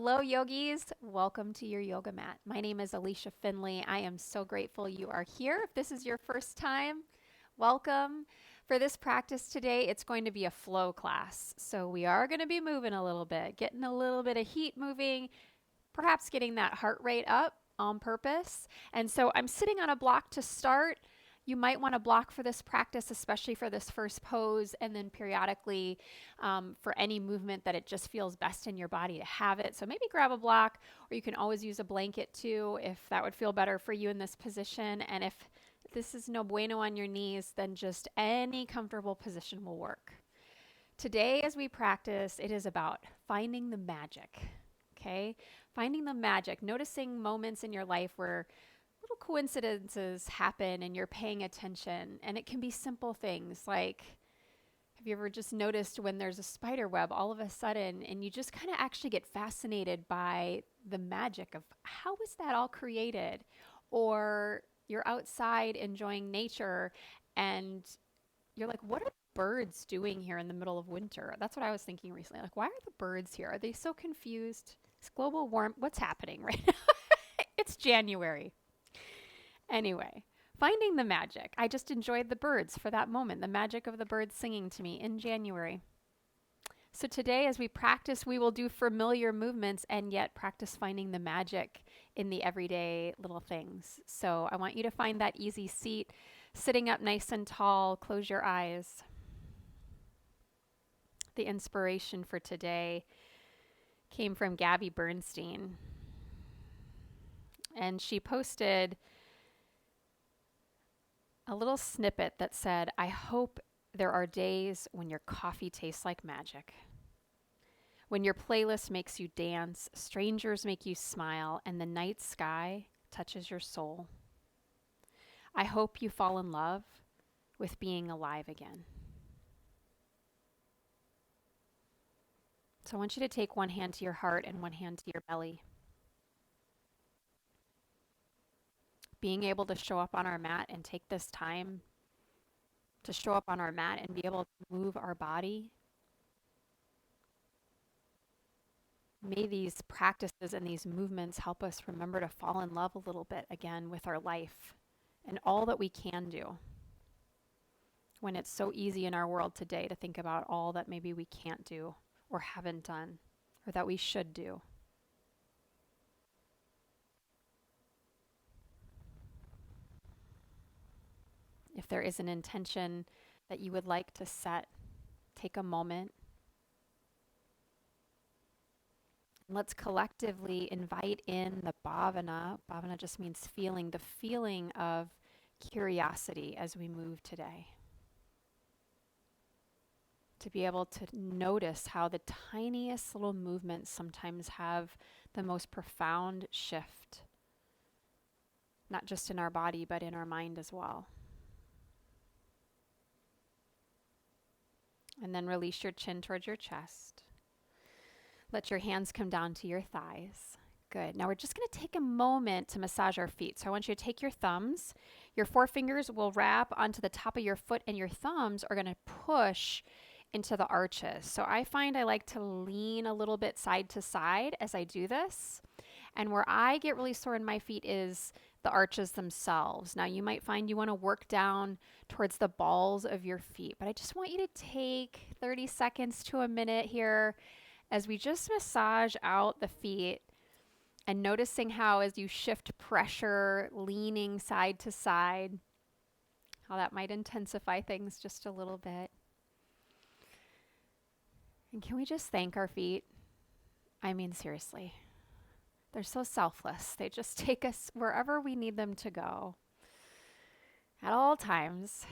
Hello, yogis. Welcome to your yoga mat. My name is Alicia Finley. I am so grateful you are here. If this is your first time, welcome. For this practice today, it's going to be a flow class. So we are going to be moving a little bit, getting a little bit of heat moving, perhaps getting that heart rate up on purpose. And so I'm sitting on a block to start. You might want to block for this practice, especially for this first pose, and then periodically for any movement that it just feels best in your body to have it. So maybe grab a block, or you can always use a blanket too, if that would feel better for you in this position. And if this is no bueno on your knees, then just any comfortable position will work. Today, as we practice, it is about finding the magic, okay? Finding the magic, noticing moments in your life where little coincidences happen and you're paying attention. And it can be simple things like, have you ever just noticed when there's a spider web all of a sudden, and you just kind of actually get fascinated by the magic of how was that all created? Or you're outside enjoying nature and you're like, what are the birds doing here in the middle of winter? That's what I was thinking recently. Like, why are the birds here? Are they so confused? It's global warming. What's happening right now? It's January. Anyway, finding the magic. I just enjoyed the birds for that moment, the magic of the birds singing to me in January. So today, as we practice, we will do familiar movements and yet practice finding the magic in the everyday little things. So I want you to find that easy seat, sitting up nice and tall. Close your eyes. The inspiration for today came from Gabby Bernstein. And she posted a little snippet that said, I hope there are days when your coffee tastes like magic, when your playlist makes you dance, strangers make you smile, and the night sky touches your soul. I hope you fall in love with being alive again. So I want you to take one hand to your heart and one hand to your belly. Being able to show up on our mat and take this time to show up on our mat and be able to move our body. May these practices and these movements help us remember to fall in love a little bit again with our life and all that we can do, when it's so easy in our world today to think about all that maybe we can't do or haven't done or that we should do. If there is an intention that you would like to set, take a moment. Let's collectively invite in the bhavana. Bhavana just means feeling, the feeling of curiosity as we move today. To be able to notice how the tiniest little movements sometimes have the most profound shift, not just in our body, but in our mind as well. And then release your chin towards your chest. Let your hands come down to your thighs. Good. Now we're just going to take a moment to massage our feet. So I want you to take your thumbs. Your forefingers will wrap onto the top of your foot, and your thumbs are going to push into the arches. So I find I like to lean a little bit side to side as I do this. And where I get really sore in my feet is the arches themselves. Now you might find you want to work down towards the balls of your feet, but I just want you to take 30 seconds to a minute here as we just massage out the feet and noticing how as you shift pressure, leaning side to side, how that might intensify things just a little bit. And can we just thank our feet? I mean, seriously. They're so selfless. They just take us wherever we need them to go at all times.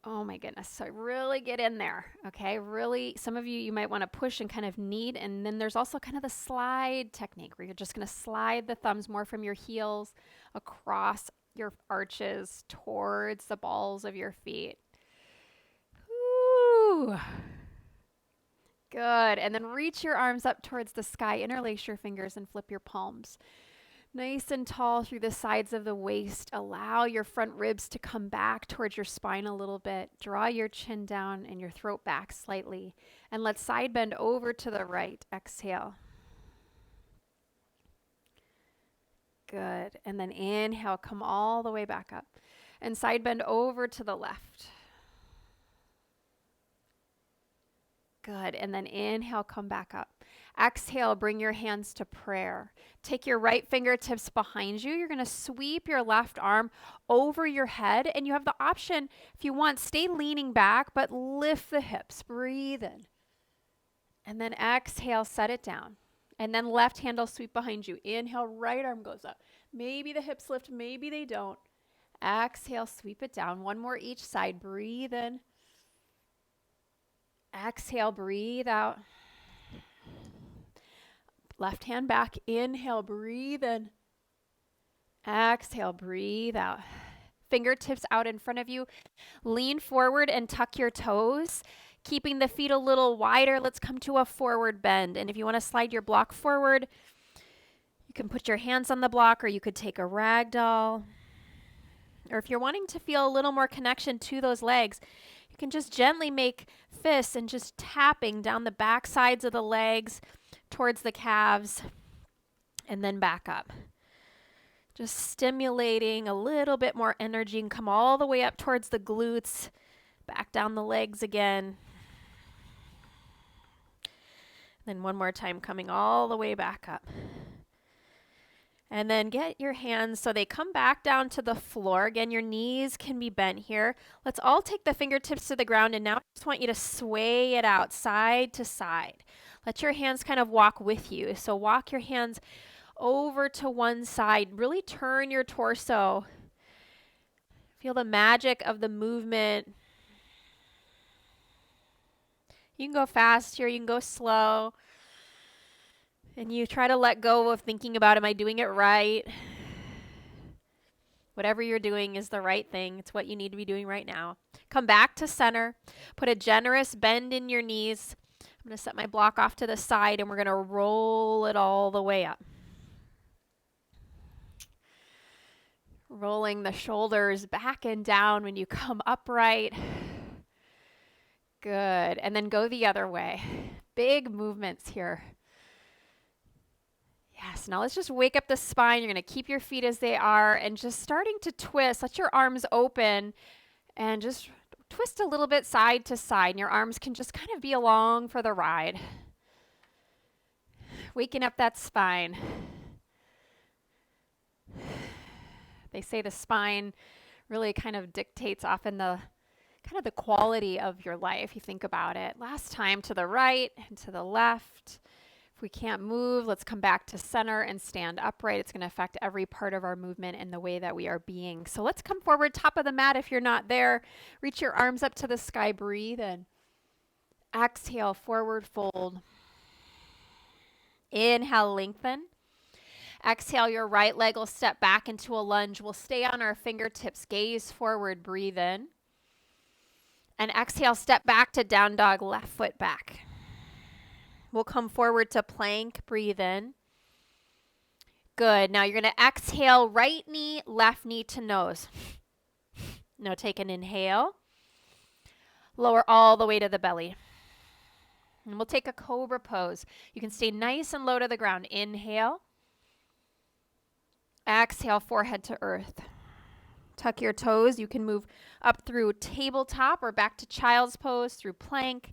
Oh my goodness. So really get in there. Okay. Really, some of you might want to push and kind of knead. And then there's also kind of the slide technique where you're just going to slide the thumbs more from your heels across your arches towards the balls of your feet. Ooh. Good. And then reach your arms up towards the sky, interlace your fingers, and flip your palms. Nice and tall through the sides of the waist. Allow your front ribs to come back towards your spine a little bit. Draw your chin down and your throat back slightly. And let's side bend over to the right. Exhale. Good. And then inhale, come all the way back up. And side bend over to the left. Good. And then inhale, come back up. Exhale, bring your hands to prayer. Take your right fingertips behind you. You're going to sweep your left arm over your head. And you have the option, if you want, stay leaning back, but lift the hips. Breathe in. And then exhale, set it down. And then left hand will sweep behind you. Inhale, right arm goes up. Maybe the hips lift, maybe they don't. Exhale, sweep it down. One more each side. Breathe in. Exhale, breathe out. Left hand back. Inhale, breathe in. Exhale, breathe out. Fingertips out in front of you. Lean forward and tuck your toes. Keeping the feet a little wider, let's come to a forward bend. And if you want to slide your block forward, you can put your hands on the block, or you could take a rag doll. Or if you're wanting to feel a little more connection to those legs, you can just gently make fists and just tapping down the back sides of the legs towards the calves and then back up. Just stimulating a little bit more energy, and come all the way up towards the glutes, back down the legs again. Then one more time, coming all the way back up. And then get your hands so they come back down to the floor. Again, your knees can be bent here. Let's all take the fingertips to the ground, and now I just want you to sway it out side to side. Let your hands kind of walk with you. So walk your hands over to one side. Really turn your torso. Feel the magic of the movement. You can go fast here, you can go slow. And you try to let go of thinking about, am I doing it right? Whatever you're doing is the right thing. It's what you need to be doing right now. Come back to center. Put a generous bend in your knees. I'm going to set my block off to the side, and we're going to roll it all the way up. Rolling the shoulders back and down when you come upright. Good. And then go the other way. Big movements here. Yes, now let's just wake up the spine. You're going to keep your feet as they are and just starting to twist. Let your arms open and just twist a little bit side to side. And your arms can just kind of be along for the ride. Waking up that spine. They say the spine really kind of dictates often the quality of your life. You think about it. Last time, to the right and to the left. If we can't move, let's come back to center and stand upright. It's going to affect every part of our movement and the way that we are being. So let's come forward, top of the mat if you're not there. Reach your arms up to the sky. Breathe in. Exhale, forward fold. Inhale, lengthen. Exhale, your right leg will step back into a lunge. We'll stay on our fingertips. Gaze forward. Breathe in. And exhale, step back to down dog, left foot back. We'll come forward to plank. Breathe in. Good. Now you're going to exhale, right knee, left knee to nose. Now take an inhale. Lower all the way to the belly. And we'll take a Cobra Pose. You can stay nice and low to the ground. Inhale. Exhale, forehead to earth. Tuck your toes. You can move up through tabletop or back to child's pose through plank.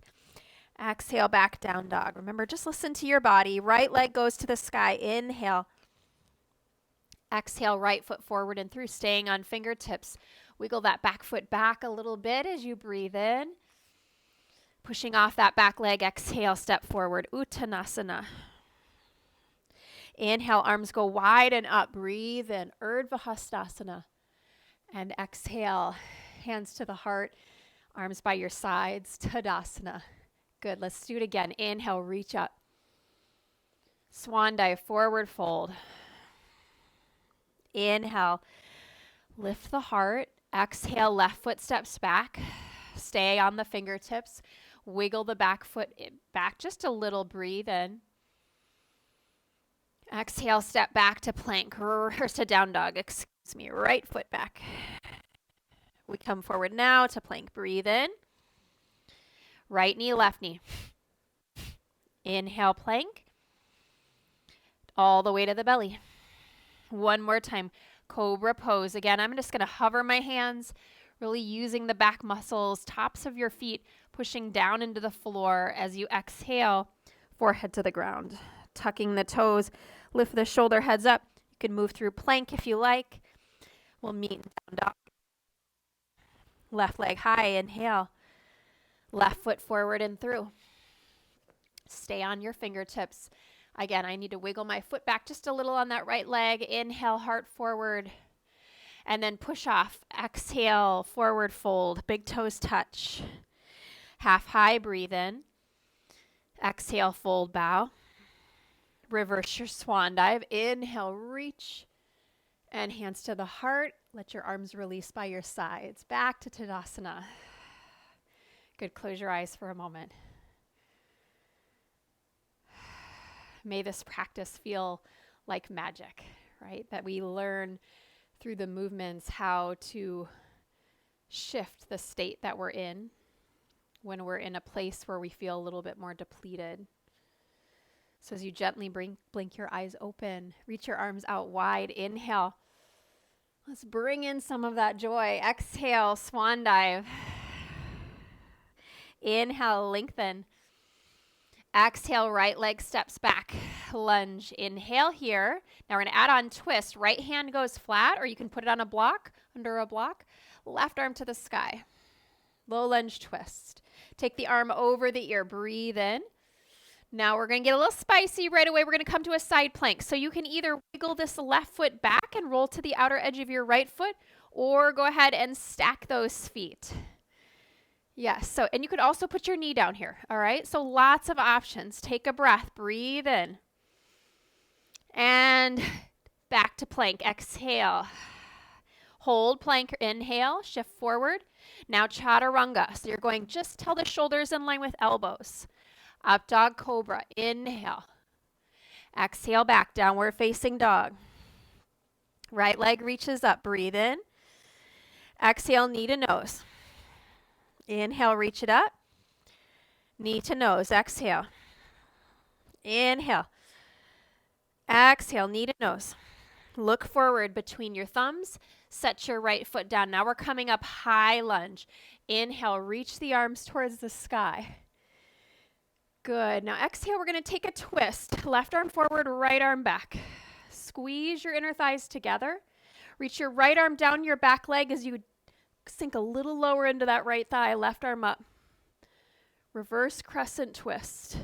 Exhale, back down dog. Remember, just listen to your body. Right leg goes to the sky. Inhale. Exhale, right foot forward and through, staying on fingertips. Wiggle that back foot back a little bit as you breathe in. Pushing off that back leg. Exhale, step forward. Uttanasana. Inhale, arms go wide and up. Breathe in. Urdhva Hastasana. And exhale, hands to the heart, arms by your sides. Tadasana. Good. Let's do it again. Inhale, reach up. Swan dive, forward fold. Inhale, lift the heart. Exhale, left foot steps back. Stay on the fingertips. Wiggle the back foot back just a little. Breathe in. Exhale, step back to plank or to down dog. Excuse me, right foot back. We come forward now to plank. Breathe in. Right knee, left knee. Inhale, plank. All the way to the belly. One more time. Cobra pose. Again, I'm just going to hover my hands, really using the back muscles, tops of your feet, pushing down into the floor as you exhale, forehead to the ground. Tucking the toes, lift the shoulder heads up. You can move through plank if you like. We'll meet in down dog. Left leg high, inhale. Left foot forward and through. Stay on your fingertips. Again, I need to wiggle my foot back just a little on that right leg. Inhale, heart forward. And then push off. Exhale, forward fold. Big toes touch. Half high, breathe in. Exhale, fold, bow. Reverse your swan dive. Inhale, reach. And hands to the heart. Let your arms release by your sides. Back to Tadasana. Good, close your eyes for a moment. May this practice feel like magic, right? That we learn through the movements how to shift the state that we're in when we're in a place where we feel a little bit more depleted. So as you gently blink your eyes open, reach your arms out wide. Inhale. Let's bring in some of that joy. Exhale, swan dive. Inhale, lengthen. Exhale, right leg steps back. Lunge. Inhale here. Now we're going to add on twist. Right hand goes flat, or you can put it on a block, under a block. Left arm to the sky. Low lunge twist. Take the arm over the ear. Breathe in. Now we're going to get a little spicy right away. We're going to come to a side plank. So you can either wiggle this left foot back and roll to the outer edge of your right foot, or go ahead and stack those feet. Yes, so, and you could also put your knee down here, all right? So lots of options. Take a breath, breathe in. And back to plank, exhale. Hold plank, inhale, shift forward. Now Chaturanga, so you're going just till the shoulders in line with elbows. Up dog cobra, inhale. Exhale back, downward facing dog. Right leg reaches up, breathe in. Exhale, knee to nose. Inhale, reach it up. Knee to nose, exhale. Inhale. Exhale, knee to nose. Look forward between your thumbs. Set your right foot down. Now we're coming up high lunge. Inhale, reach the arms towards the sky. Good. Now exhale, we're going to take a twist. Left arm forward, right arm back. Squeeze your inner thighs together. Reach your right arm down your back leg as you sink a little lower into that right thigh. Left arm up. Reverse crescent twist.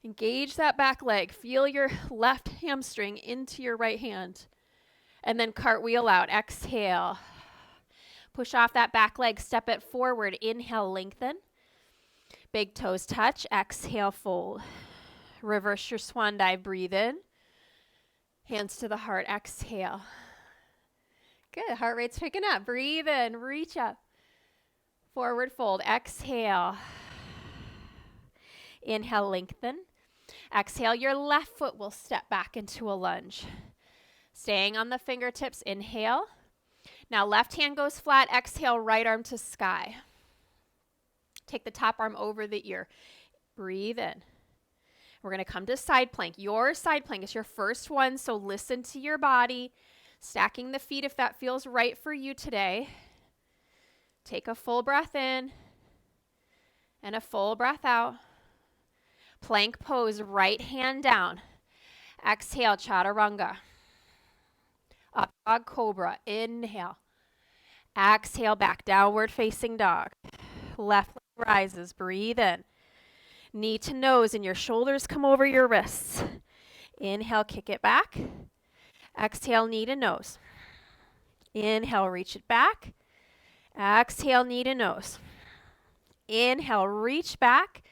Engage that back leg. Feel your left hamstring into your right hand. And then cartwheel out. Exhale. Push off that back leg. Step it forward. Inhale, lengthen. Big toes touch. Exhale, fold. Reverse your swan dive. Breathe in. Hands to the heart. Exhale. Good. Heart rate's picking up. Breathe in. Reach up. Forward fold. Exhale. Inhale, lengthen. Exhale, your left foot will step back into a lunge. Staying on the fingertips. Inhale. Now left hand goes flat. Exhale, right arm to sky. Take the top arm over the ear. Breathe in. We're going to come to side plank. Your side plank is your first one, so listen to your body. Stacking the feet if that feels right for you today. Take a full breath in and a full breath out. Plank pose, right hand down. Exhale, Chaturanga. Up dog cobra. Inhale. Exhale, back downward facing dog. Left leg rises. Breathe in. Knee to nose and your shoulders come over your wrists. Inhale, kick it back. Exhale, knee to nose. Inhale, reach it back. Exhale, knee to nose. Inhale, reach back.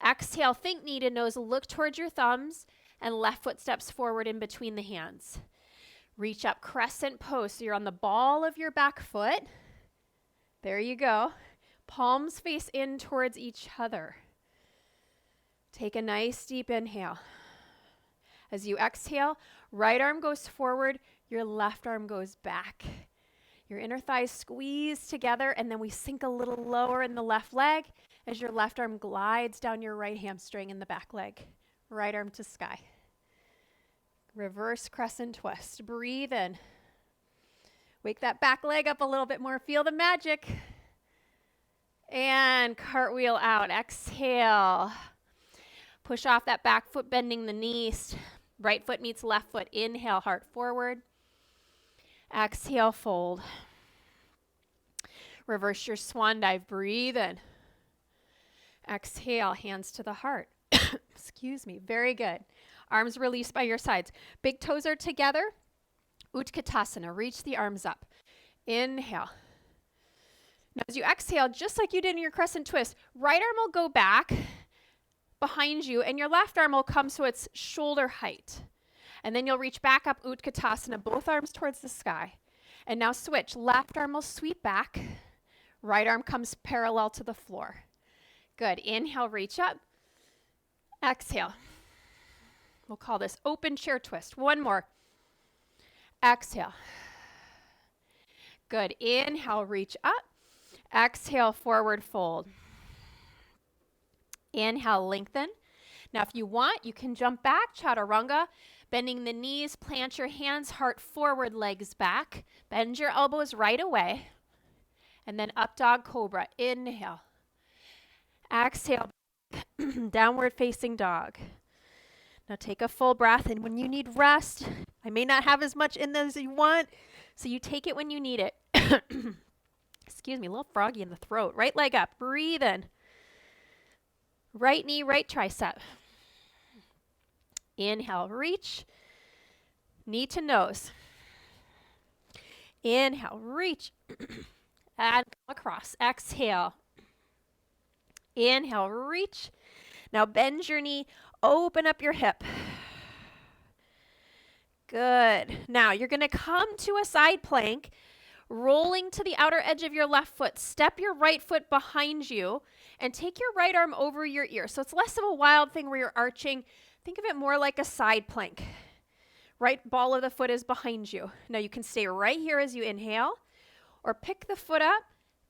Exhale, think knee to nose. Look towards your thumbs and left foot steps forward in between the hands. Reach up, crescent pose. So you're on the ball of your back foot. There you go. Palms face in towards each other. Take a nice deep inhale. As you exhale, right arm goes forward, your left arm goes back. Your inner thighs squeeze together, and then we sink a little lower in the left leg as your left arm glides down your right hamstring in the back leg. Right arm to sky. Reverse crescent twist. Breathe in. Wake that back leg up a little bit more. Feel the magic. And cartwheel out. Exhale. Push off that back foot, bending the knees. Right foot meets left foot. Inhale, heart forward. Exhale, fold. Reverse your swan dive. Breathe in. Exhale, hands to the heart. Excuse me. Very good. Arms released by your sides. Big toes are together. Utkatasana. Reach the arms up. Inhale. Now as you exhale, just like you did in your crescent twist, right arm will go back behind you and your left arm will come so it's shoulder height. And then you'll reach back up, Utkatasana, both arms towards the sky. And now switch. Left arm will sweep back. Right arm comes parallel to the floor. Good. Inhale, reach up. Exhale. We'll call this open chair twist. One more. Exhale. Good. Inhale, reach up. Exhale, forward fold. Inhale, lengthen. Now, if you want, you can jump back, Chaturanga, bending the knees, plant your hands, heart forward, legs back. Bend your elbows right away. And then up dog cobra. Inhale. Exhale. Downward facing dog. Now take a full breath, and when you need rest, I may not have as much in there as you want, so you take it when you need it. Excuse me, a little froggy in the throat. Right leg up. Breathe in. Right knee, right tricep. Inhale, reach. Knee to nose. Inhale, reach. And come across. Exhale. Inhale, reach. Now bend your knee. Open up your hip. Good. Now you're going to come to a side plank, rolling to the outer edge of your left foot. Step your right foot behind you and take your right arm over your ear. So it's less of a wild thing where you're arching. Think of it more like a side plank. Right ball of the foot is behind you. Now you can stay right here as you inhale, or pick the foot up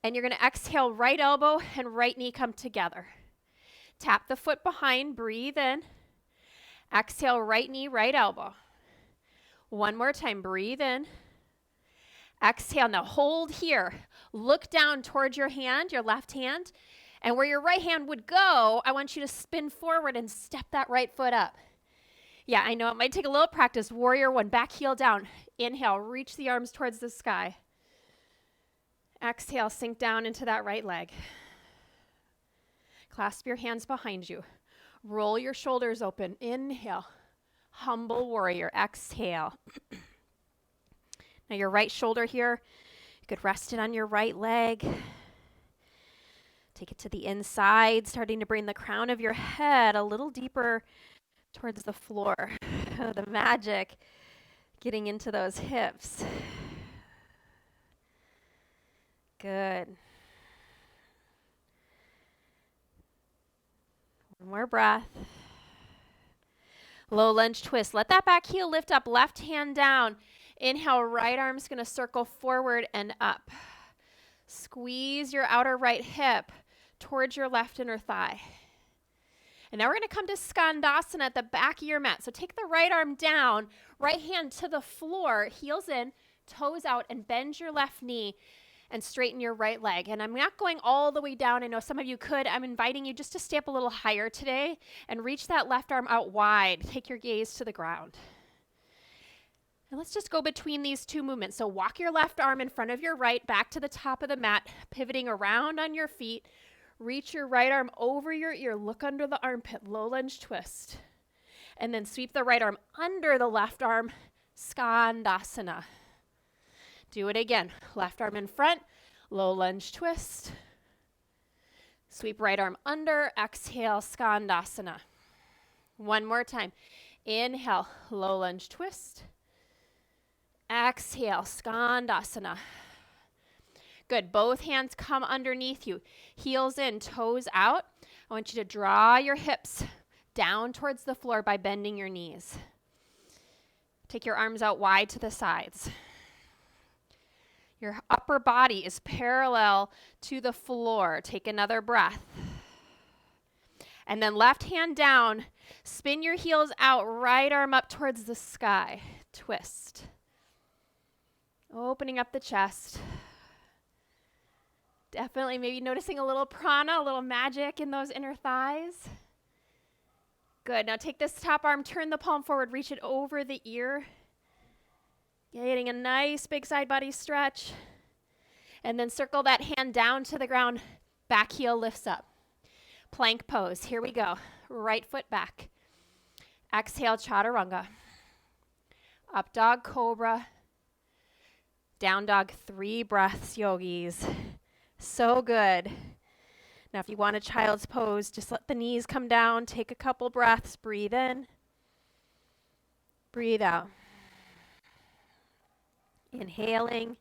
and you're going to exhale, right elbow and right knee come together. Tap the foot behind, breathe in. Exhale, right knee, right elbow. One more time, breathe in. Exhale, now hold here. Look down towards your hand, your left hand, and where your right hand would go, I want you to spin forward and step that right foot up. Yeah, I know it might take a little practice. Warrior one, back heel down. Inhale, reach the arms towards the sky. Exhale, sink down into that right leg. Clasp your hands behind you. Roll your shoulders open. Inhale. Humble warrior. Exhale. Now your right shoulder here, you could rest it on your right leg. Take it to the inside, starting to bring the crown of your head a little deeper towards the floor. Oh, the magic getting into those hips. Good. One more breath. Low lunge twist. Let that back heel lift up, left hand down. Inhale, right arm's going to circle forward and up. Squeeze your outer right hip towards your left inner thigh. And now we're going to come to Skandasana at the back of your mat. So take the right arm down, right hand to the floor, heels in, toes out, and bend your left knee and straighten your right leg. And I'm not going all the way down. I know some of you could. I'm inviting you just to stay up a little higher today and reach that left arm out wide. Take your gaze to the ground. And let's just go between these two movements. So walk your left arm in front of your right, back to the top of the mat, pivoting around on your feet. Reach your right arm over your ear. Look under the armpit, low lunge twist. And then sweep the right arm under the left arm, Skandasana. Do it again. Left arm in front, low lunge twist. Sweep right arm under, exhale, Skandasana. One more time. Inhale, low lunge twist. Exhale, Skandasana. Good. Both hands come underneath you. Heels in, toes out. I want you to draw your hips down towards the floor by bending your knees. Take your arms out wide to the sides. Your upper body is parallel to the floor. Take another breath. And then left hand down, spin your heels out, right arm up towards the sky. Twist. Opening up the chest. Definitely maybe noticing a little prana, a little magic in those inner thighs. Good. Now take this top arm, turn the palm forward, reach it over the ear. Getting a nice big side body stretch. And then circle that hand down to the ground. Back heel lifts up. Plank pose. Here we go. Right foot back. Exhale, Chaturanga. Up dog, Cobra. Down dog, 3 breaths, yogis. So good. Now, if you want a child's pose, just let the knees come down. Take a couple breaths. Breathe in. Breathe out. Inhaling.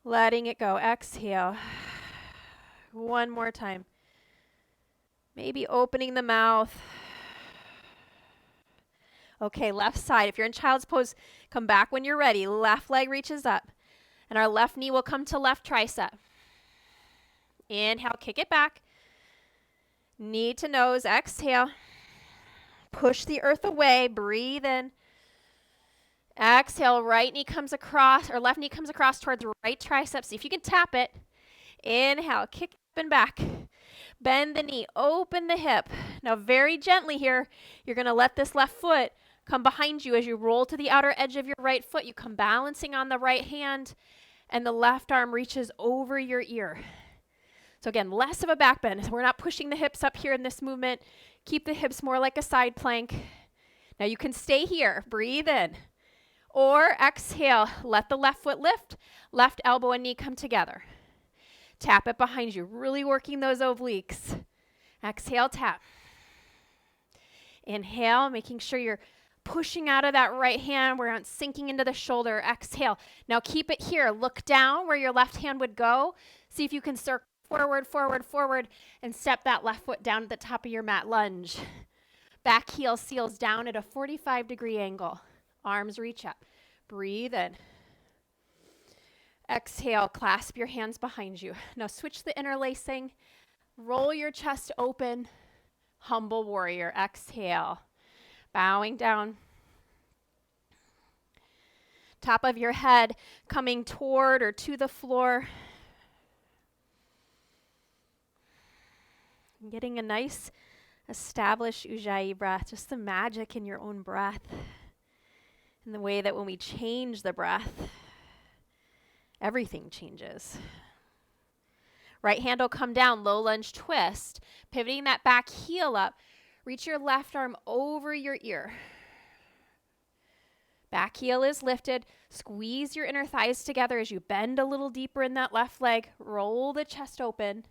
Letting it go. Exhale. One more time. Maybe opening the mouth. Okay, left side. If you're in child's pose, come back when you're ready. Left leg reaches up. And our left knee will come to left tricep. Inhale, kick it back. Knee to nose. Exhale. Push the earth away. Breathe in. Exhale, right knee comes across, or left knee comes across towards right tricep. See if you can tap it. Inhale, kick up and back. Bend the knee, open the hip. Now very gently here, you're going to let this left foot come behind you as you roll to the outer edge of your right foot. You come balancing on the right hand, and the left arm reaches over your ear. So again, less of a back bend. We're not pushing the hips up here in this movement. Keep the hips more like a side plank. Now you can stay here. Breathe in. Or exhale, let the left foot lift, left elbow and knee come together. Tap it behind you, really working those obliques. Exhale, tap. Inhale, making sure you're pushing out of that right hand. We're not sinking into the shoulder. Exhale. Now keep it here. Look down where your left hand would go. See if you can circle forward, forward, forward, and step that left foot down at the top of your mat. Lunge. Back heel seals down at a 45-degree angle. Arms reach up. Breathe in. Exhale, clasp your hands behind you. Now switch the interlacing. Roll your chest open. Humble warrior. Exhale. Bowing down. Top of your head coming toward or to the floor. Getting a nice established Ujjayi breath. Just the magic in your own breath. In the way that when we change the breath, everything changes. Right hand will come down, low lunge twist. Pivoting that back heel up. Reach your left arm over your ear. Back heel is lifted. Squeeze your inner thighs together as you bend a little deeper in that left leg. Roll the chest open.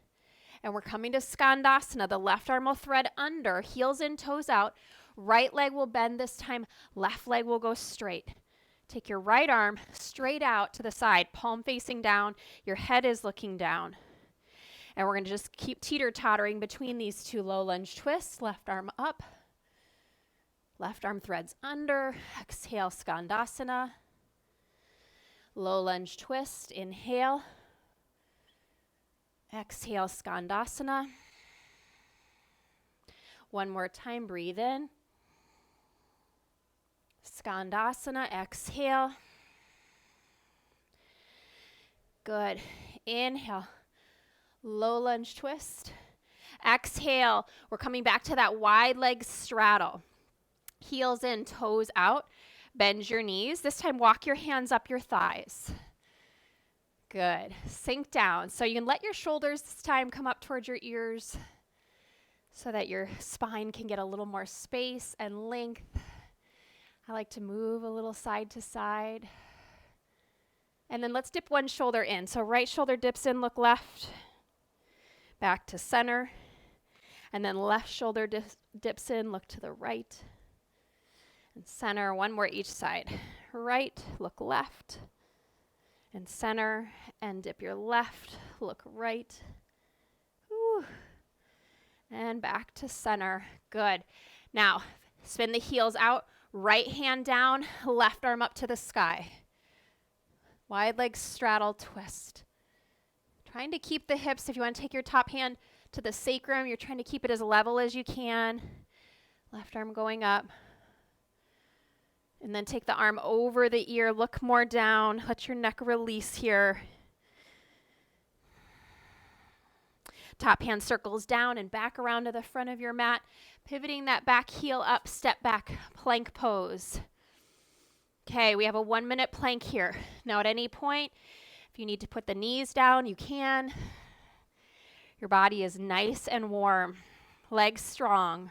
And we're coming to Skandasana. The left arm will thread under, heels in, toes out. Right leg will bend this time. Left leg will go straight. Take your right arm straight out to the side, palm facing down. Your head is looking down. And we're going to just keep teeter-tottering between these two low lunge twists. Left arm up. Left arm threads under. Exhale, Skandasana. Low lunge twist. Inhale. Exhale, Skandasana. One more time. Breathe in. Skandasana. Exhale. Good. Inhale. Low lunge twist. Exhale. We're coming back to that wide leg straddle. Heels in, toes out. Bend your knees. This time walk your hands up your thighs. Good. Sink down. So you can let your shoulders this time come up towards your ears so that your spine can get a little more space and length. I like to move a little side to side. And then let's dip one shoulder in. So right shoulder dips in, look left. Back to center. And then left shoulder dips in, look to the right. And center, one more each side. Right, look left. And center, and dip your left, look right. Whew. And back to center. Good. Now, spin the heels out, Right hand down, left arm up to the sky. Wide leg straddle twist. Trying to keep the hips, if you want to take your top hand to the sacrum, you're trying to keep it as level as you can. Left arm going up. And then take the arm over the ear, look more down, let your neck release here. Top hand circles down and back around to the front of your mat, pivoting that back heel up, step back, plank pose. Okay, we have a 1-minute plank here. Now at any point, if you need to put the knees down, you can. Your body is nice and warm, legs strong.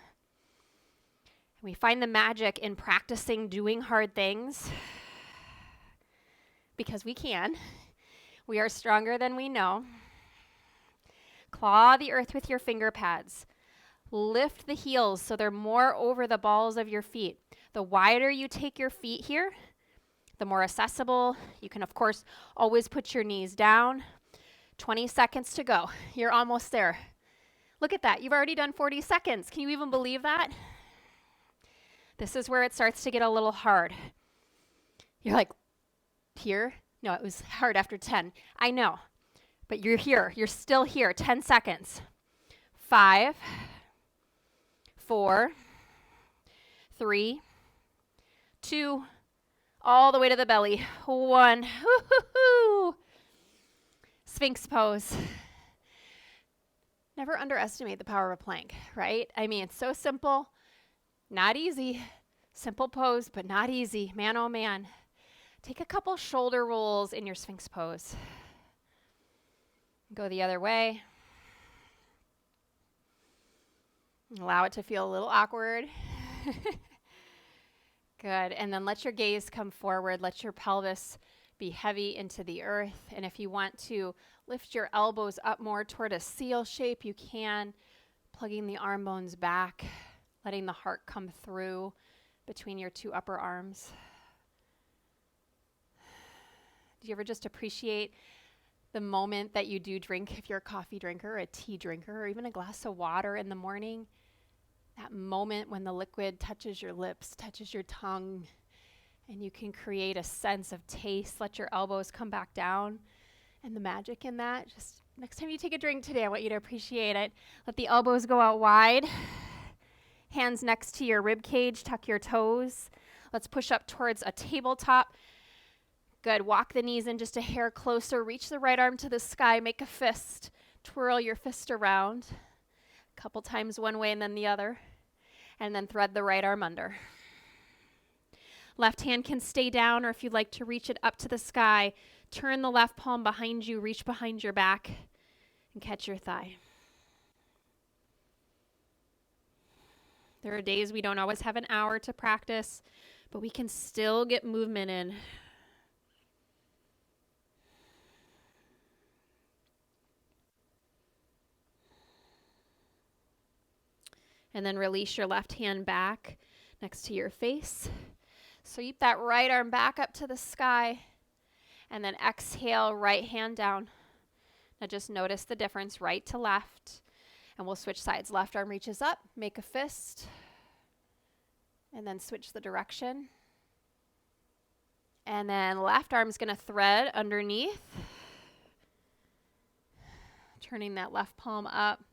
We find the magic in practicing doing hard things because we can. We are stronger than we know. Claw the earth with your finger pads. Lift the heels so they're more over the balls of your feet. The wider you take your feet here, the more accessible. You can, of course, always put your knees down. 20 seconds to go. You're almost there. Look at that. You've already done 40 seconds. Can you even believe that? This is where it starts to get a little hard. You're like, here? No, it was hard after 10. I know, but you're here. You're still here. 10 seconds. 5, 4, 3, 2, all the way to the belly. 1. Woo-hoo-hoo. Sphinx pose. Never underestimate the power of a plank, right? I mean, it's so simple. Not easy. Simple pose, but not easy. Man, oh man. Take a couple shoulder rolls in your Sphinx pose. Go the other way. Allow it to feel a little awkward. Good. And then let your gaze come forward. Let your pelvis be heavy into the earth. And if you want to lift your elbows up more toward a seal shape, you can. Plugging the arm bones back. Letting the heart come through between your two upper arms. Do you ever just appreciate the moment that you do drink, if you're a coffee drinker, or a tea drinker, or even a glass of water in the morning? That moment when the liquid touches your lips, touches your tongue, and you can create a sense of taste. Let your elbows come back down. And the magic in that, just next time you take a drink today, I want you to appreciate it. Let the elbows go out wide. Hands next to your rib cage, tuck your toes. Let's push up towards a tabletop. Good. Walk the knees in just a hair closer. Reach the right arm to the sky. Make a fist. Twirl your fist around. A couple times one way and then the other. And then thread the right arm under. Left hand can stay down, or if you'd like to reach it up to the sky, turn the left palm behind you, reach behind your back, and catch your thigh. There are days we don't always have an hour to practice, but we can still get movement in. And then release your left hand back next to your face. Sweep that right arm back up to the sky. And then exhale, right hand down. Now just notice the difference, right to left. And we'll switch sides. Left arm reaches up, make a fist. And then switch the direction. And then left arm's going to thread underneath. Turning that left palm up.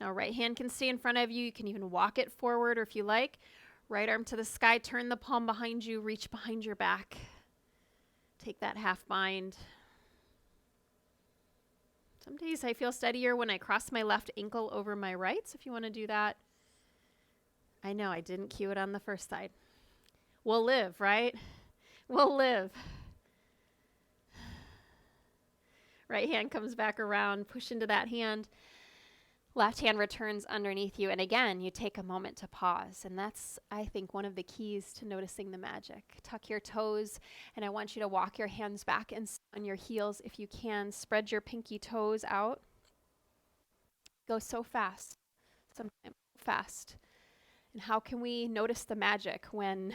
Now right hand can stay in front of you. You can even walk it forward, or if you like, right arm to the sky, turn the palm behind you, reach behind your back. Take that half bind. Some days I feel steadier when I cross my left ankle over my right, so if you want to do that. I know I didn't cue it on the first side. We'll live, right? We'll live. Right hand comes back around, push into that hand. Left hand returns underneath you. And again, you take a moment to pause. And that's, I think, one of the keys to noticing the magic. Tuck your toes, and I want you to walk your hands back and on your heels if you can. Spread your pinky toes out. Go so fast, sometimes fast. And how can we notice the magic when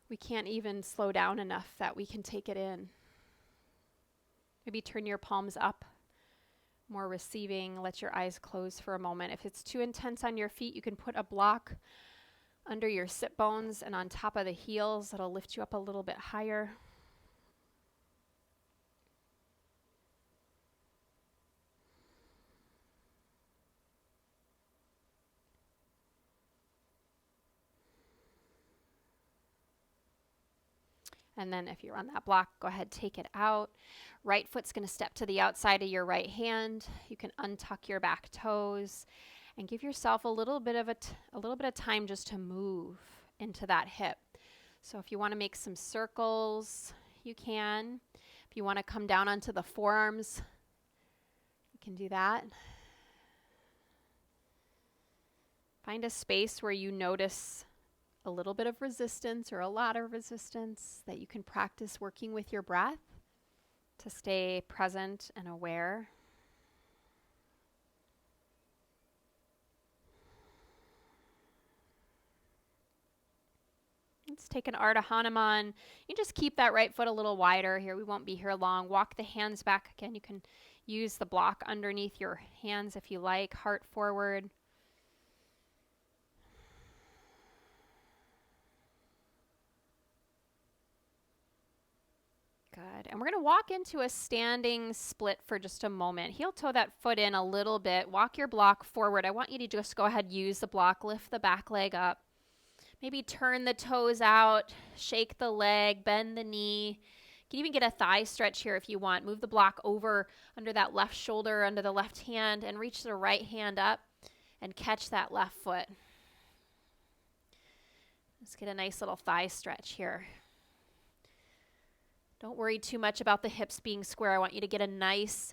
we can't even slow down enough that we can take it in? Maybe turn your palms up. More receiving. Let your eyes close for a moment. If it's too intense on your feet, you can put a block under your sit bones and on top of the heels. That'll lift you up a little bit higher. And then if you're on that block, go ahead, take it out. Right foot's going to step to the outside of your right hand. You can untuck your back toes and give yourself a little bit of time just to move into that hip. So if you want to make some circles, you can. If you want to come down onto the forearms, you can do that. Find a space where you notice a little bit of resistance or a lot of resistance that you can practice working with your breath to stay present and aware. Let's take an Ardha Hanuman. You just keep that right foot a little wider here. We won't be here long. Walk the hands back again. You can use the block underneath your hands if you like. Heart forward. Good. And we're going to walk into a standing split for just a moment. Heel toe that foot in a little bit. Walk your block forward. I want you to just go ahead, use the block, lift the back leg up. Maybe turn the toes out, shake the leg, bend the knee. You can even get a thigh stretch here if you want. Move the block over under that left shoulder, under the left hand, and reach the right hand up and catch that left foot. Let's get a nice little thigh stretch here. Don't worry too much about the hips being square. I want you to get a nice,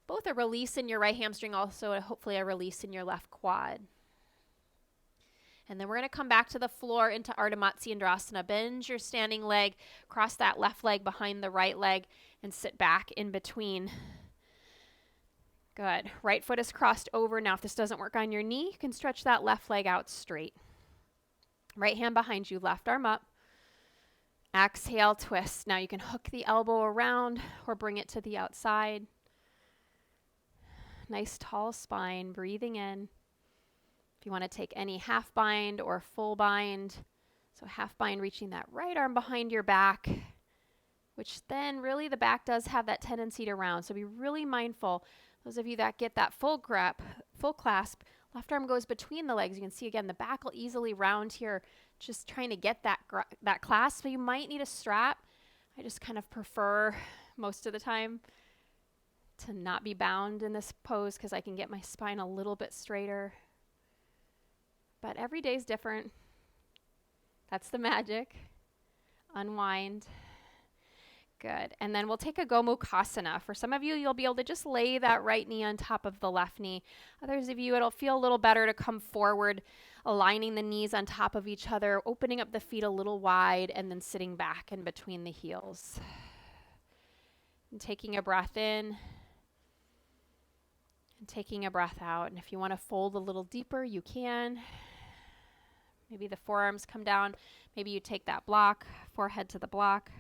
both a release in your right hamstring, also hopefully a release in your left quad. And then we're going to come back to the floor into Artemazi Andrasana. Bend your standing leg, cross that left leg behind the right leg, and sit back in between. Good. Right foot is crossed over. Now, if this doesn't work on your knee, you can stretch that left leg out straight. Right hand behind you, left arm up. Exhale, twist. Now you can hook the elbow around or bring it to the outside. Nice tall spine, breathing in. If you want to take any half bind or full bind, so half bind reaching that right arm behind your back, which then really the back does have that tendency to round. So be really mindful. Those of you that get that full clasp, left arm goes between the legs. You can see again, the back will easily round here, just trying to get that clasp. So you might need a strap. I just kind of prefer most of the time to not be bound in this pose because I can get my spine a little bit straighter. But every day is different. That's the magic. Unwind. Good. And then we'll take a Gomukasana. For some of you, you'll be able to just lay that right knee on top of the left knee. Others of you, it'll feel a little better to come forward, aligning the knees on top of each other, opening up the feet a little wide, and then sitting back in between the heels. And taking a breath in and taking a breath out. And if you want to fold a little deeper, you can. Maybe the forearms come down. Maybe you take that block, forehead to the block.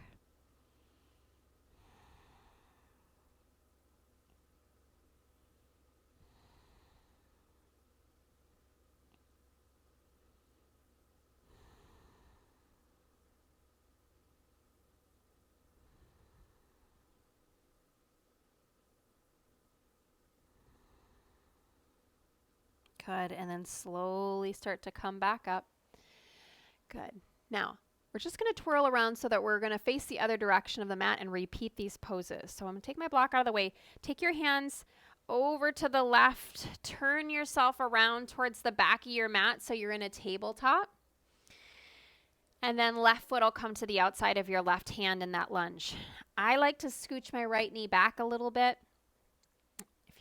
Good. And then slowly start to come back up. Good. Now, we're just going to twirl around so that we're going to face the other direction of the mat and repeat these poses. So I'm going to take my block out of the way. Take your hands over to the left. Turn yourself around towards the back of your mat so you're in a tabletop. And then left foot will come to the outside of your left hand in that lunge. I like to scooch my right knee back a little bit.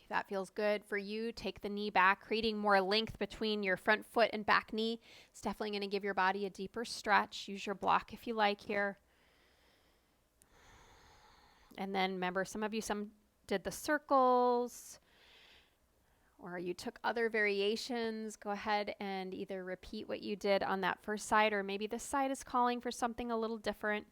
If that feels good for you, take the knee back, creating more length between your front foot and back knee. It's definitely going to give your body a deeper stretch. Use your block if you like here. And then remember, some did the circles, or you took other variations. Go ahead and either repeat what you did on that first side, or maybe this side is calling for something a little different.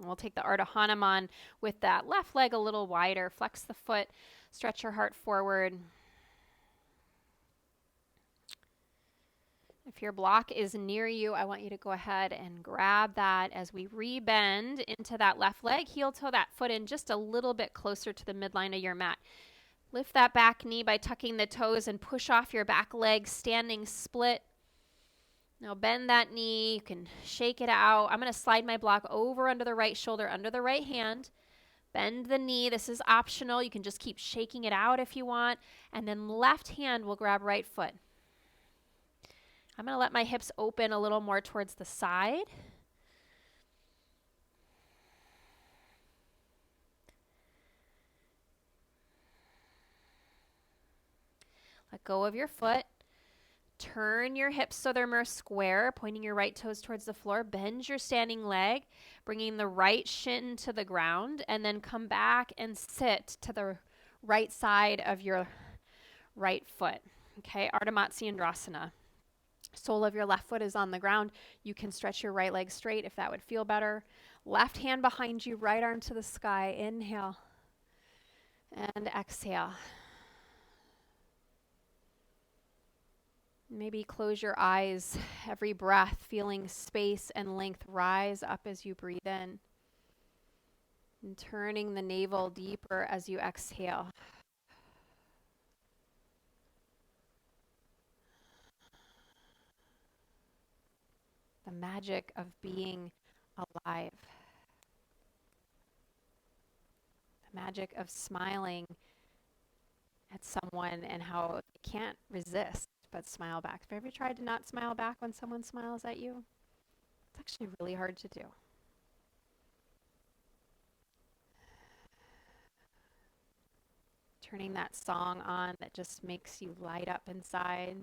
We'll take the Ardha Hanuman with that left leg a little wider. Flex the foot, stretch your heart forward. If your block is near you, I want you to go ahead and grab that as we rebend into that left leg. Heel toe that foot in just a little bit closer to the midline of your mat. Lift that back knee by tucking the toes and push off your back leg, standing split. Now bend that knee. You can shake it out. I'm going to slide my block over under the right shoulder, under the right hand. Bend the knee. This is optional. You can just keep shaking it out if you want. And then left hand will grab right foot. I'm going to let my hips open a little more towards the side. Let go of your foot. Turn your hips so they're more square, pointing your right toes towards the floor. Bend your standing leg, bringing the right shin to the ground, and then come back and sit to the right side of your right foot. Okay, Artemazi Andrasana. Sole of your left foot is on the ground. You can stretch your right leg straight if that would feel better. Left hand behind you, right arm to the sky. Inhale and exhale. Maybe close your eyes every breath, feeling space and length rise up as you breathe in. And turning the navel deeper as you exhale. The magic of being alive. The magic of smiling at someone and how you can't resist but smile back. Have you ever tried to not smile back when someone smiles at you? It's actually really hard to do. Turning that song on that just makes you light up inside.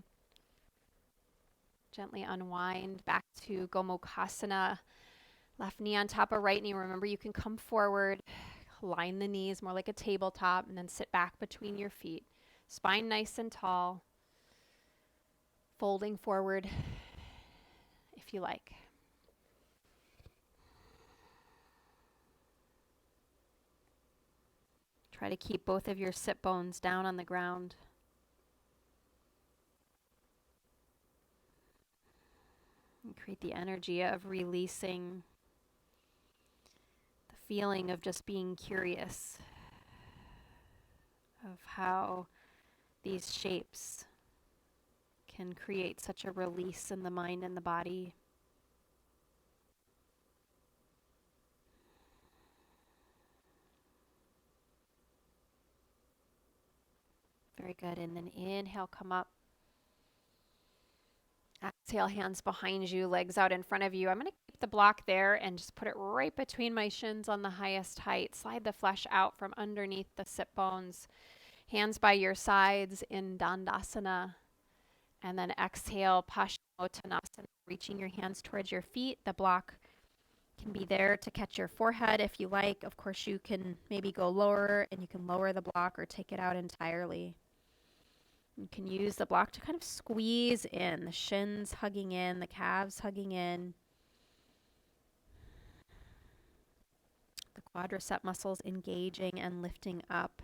Gently unwind back to Gomukasana. Left knee on top of right knee. Remember, you can come forward, line the knees more like a tabletop, and then sit back between your feet. Spine nice and tall. Folding forward if you like. Try to keep both of your sit bones down on the ground. And create the energy of releasing the feeling of just being curious of how these shapes can create such a release in the mind and the body. Very good. And then inhale, come up. Exhale, hands behind you, legs out in front of you. I'm going to keep the block there and just put it right between my shins on the highest height. Slide the flesh out from underneath the sit bones. Hands by your sides in Skandasana. And then exhale, Paschimottanasana, reaching your hands towards your feet. The block can be there to catch your forehead if you like. Of course, you can maybe go lower and you can lower the block or take it out entirely. You can use the block to kind of squeeze in, the shins hugging in, the calves hugging in. The quadricep muscles engaging and lifting up.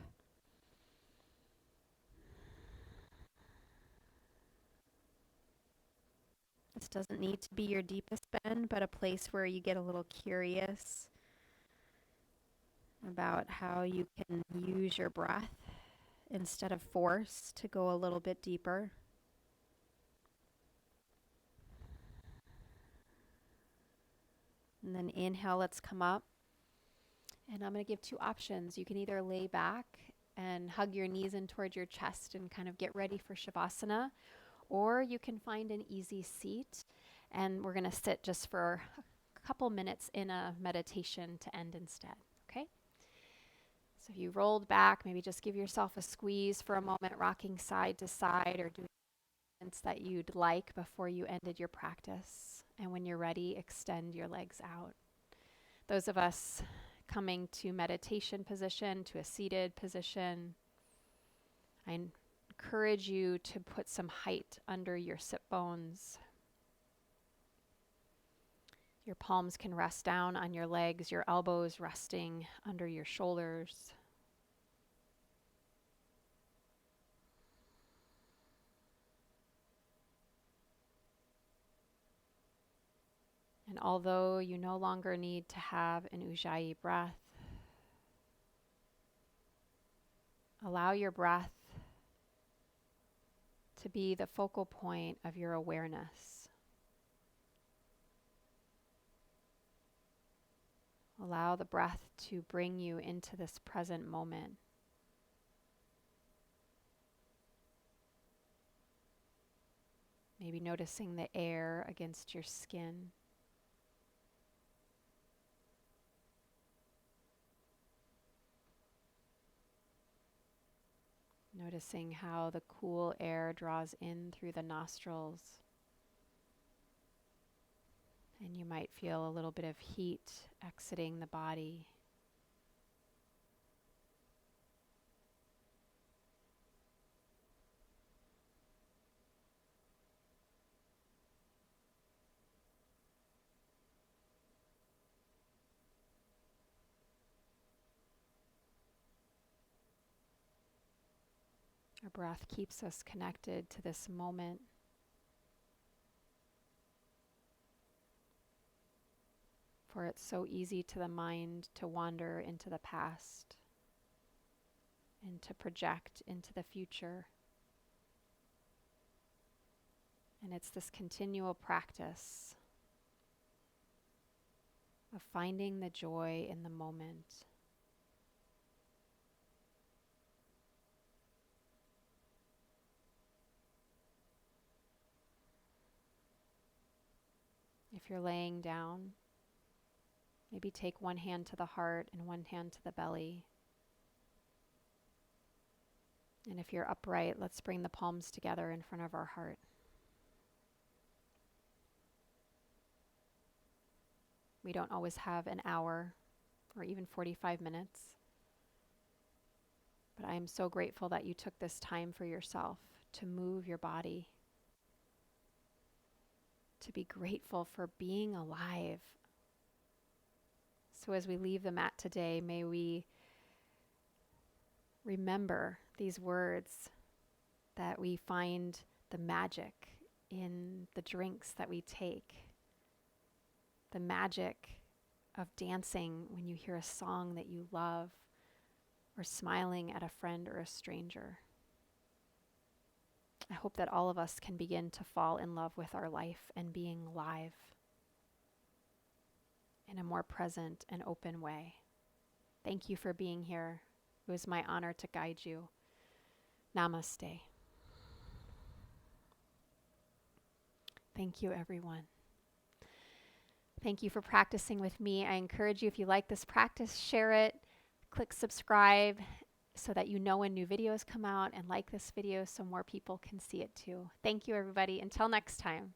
This doesn't need to be your deepest bend, but a place where you get a little curious about how you can use your breath instead of force to go a little bit deeper. And then inhale, let's come up. And I'm going to give two options. You can either lay back and hug your knees in towards your chest and kind of get ready for Shavasana, or you can find an easy seat. And we're going to sit just for a couple minutes in a meditation to end instead. Okay? So if you rolled back, maybe just give yourself a squeeze for a moment, rocking side to side or doing movements that you'd like before you ended your practice. And when you're ready, extend your legs out. Those of us coming to meditation position, to a seated position, I encourage you to put some height under your sit bones. Your palms can rest down on your legs, your elbows resting under your shoulders. And although you no longer need to have an Ujjayi breath, allow your breath to be the focal point of your awareness. Allow the breath to bring you into this present moment. Maybe noticing the air against your skin. Noticing how the cool air draws in through the nostrils. And you might feel a little bit of heat exiting the body. Our breath keeps us connected to this moment. For it's so easy to the mind to wander into the past and to project into the future. And it's this continual practice of finding the joy in the moment. If you're laying down, maybe take one hand to the heart and one hand to the belly. And if you're upright, let's bring the palms together in front of our heart. We don't always have an hour or even 45 minutes. But I am so grateful that you took this time for yourself to move your body, to be grateful for being alive. So as we leave the mat today, may we remember these words, that we find the magic in the drinks that we take, the magic of dancing when you hear a song that you love, or smiling at a friend or a stranger. I hope that all of us can begin to fall in love with our life and being alive in a more present and open way. Thank you for being here. It was my honor to guide you. Namaste. Thank you, everyone. Thank you for practicing with me. I encourage you, if you like this practice, share it, click subscribe so that you know when new videos come out, and like this video so more people can see it too. Thank you, everybody. Until next time.